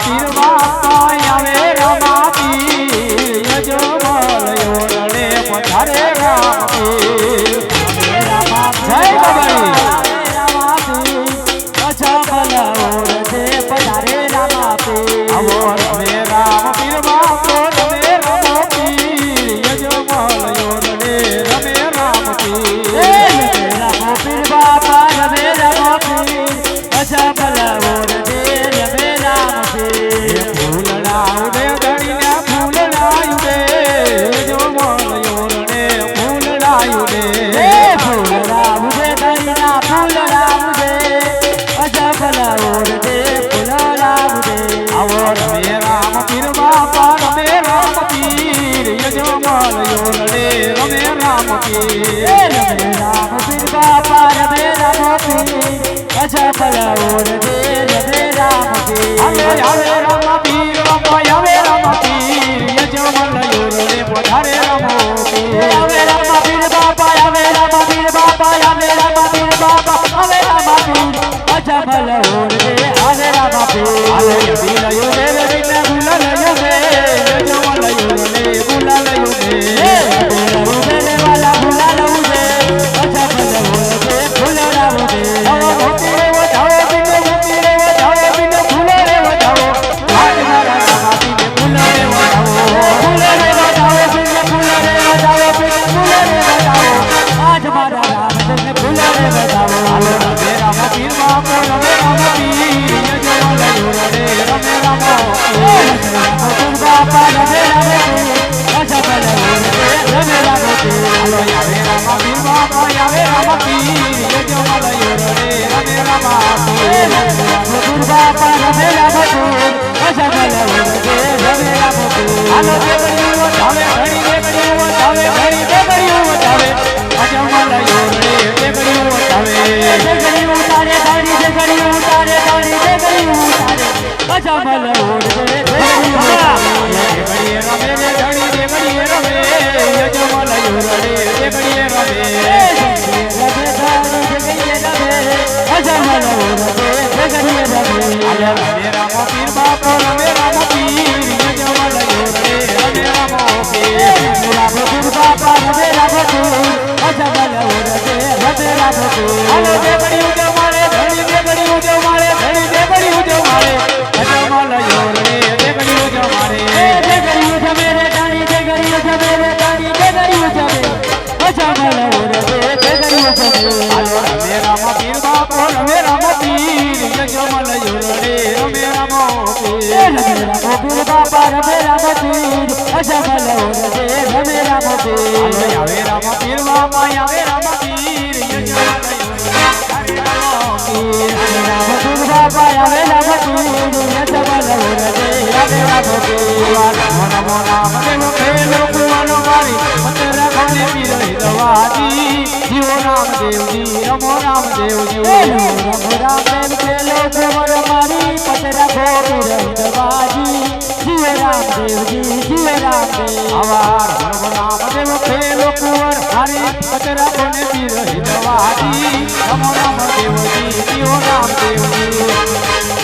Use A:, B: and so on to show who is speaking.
A: પીર બાપા આવે રામા પીર યજમલ યોરડે પધારે રામ પીર જય બાબાજી રામા પીર અજમલ યોરડે પધારે રામા પીર આવો રમે રામ પીર બાપો રમે રામ પીર યજમલ યોરડે રમે રામ પીર રામ પીર બાપા રમે રામ પીર અજમલ યોરડે રમે રામ પીર ફૂલડા ઉડે ગણીને ફૂલડા ઉડે યજમલ યોરડે ફૂલડા ઉડે ફૂલડા ઉડે ગણીના ફૂલડા ઉડે અજમલ યોરડે ફૂલડા ઉડે આવો રમે રામ પીર બાપા રમે રામ પીર યજમલ યોરડે રમે રામ પીર રમે રામ પીર બાપા રમે રામ પીર અજમલ યોરડે રમે રામ પીર આવે રામ પીર બાપા આવે રામ પીર યજમલ યોરડે પધારે રામ પીર આવે રામ પીર બાપા આવે રામ પીર બાપા આવે રામ પીર બાપા આવે રામ પીર અજમલ યોરડે આવે રામ પીર આવે પીર યોરડે વિને ગુલાલ યોગે યજમલ યોરડે ગુલાલ યોગે ગુલાલ વાલા ગુલાલ ઉડે અજમલ યોરડે ગુલાલ ઉડે મોતીરે વધાવો બિને મોતીરે વધાવો બિને ફૂલરે વધાવો આજ મારા રામા બિને ફૂલરે વધાવો ફૂલરે વધાવો બિને ફૂલરે વધાવો બિને ફૂલરે વધાવો આજ મારા રામ બિને ફૂલરે વધાવો હાલો રમે રામ પીર બાપો રમે રામ પીર યજમલ યોરડે રમે રામ પીર બાપા રમે રામ પીર અજમલ યોરડે રમે રામ પીર હાલો આવે રામ પીર બાપા આવે રામ પીર યજમલ યોરડે રમે રામ પીર બાપા રમે રામ પીર અજમલ યોરડે રમે રામ પીર હાલો દેવડીઓ વધાવે ઘણી દેવડીઓ વધાવે ઘણી દેવડીઓ વધાવે અજમલ યોરડે દેવડીઓ વધાવે દેવડીઓ ઉતારે ઘણી દેવડીઓ ઉતારે ઘણી દેવડીઓ ઉતારે અજમલ યોરડે દેવડીઓ દેવડીએ રમે ઘણી દેવડીએ રમે યજમલ યોરડે દેવડીએ રમે અજમલ યોરડે દેવડીએ રમે હાલે રમે રામ પીર બાપો રમે રામ પીર યજમલ યોરડે રમે રામ પીર રામ પીર બાપા રમે રામ પીર અજમલ યોરડે રમે રામ પીર હાલો દેવડીઓ જમાડે ઘણી દેવડીઓ જમાડે ઘણી દેવડીઓ જમાડે અજમલ યોરડે દેવડીઓ જમાડે દેવડીઓ જમે રે ઘણી દેવડીઓ જમે રે ઘણી દેવડીઓ જમે અજમલ યોરડે દેવડીઓ જમે હાલો રમે રામ પીર બાપો રમે રામ પીર યજમલ યોરડે રમે રામ પીર પીર બાપા રમે રામ પીર અજમલ યોરડે રમે રામ પીર આવે રામ પીર બાપા આવે રામ પીર યજમલ યોરડે રામ પીર બાપા આવે રામ પીર યજમલ યોરડે રમે રામ પીર નમો રામ દેવ ખેલો કુવાનો મારી મત રાખને પીર હિતવાજી જીવો રામ દેવજી રમો રામ દેવજી રમો રામ દેવ ખેલો કુવાનો મારી મત રાખો પીર હિતવાજી જીવો રામ દેવજી જીવો રામ દેવ આવા રમો રામ દેવ ખેલો કુંવર મારી મત રાખો ને પીર હિતવાજી રમો રામ દેવજી જીવો રામ દેવજી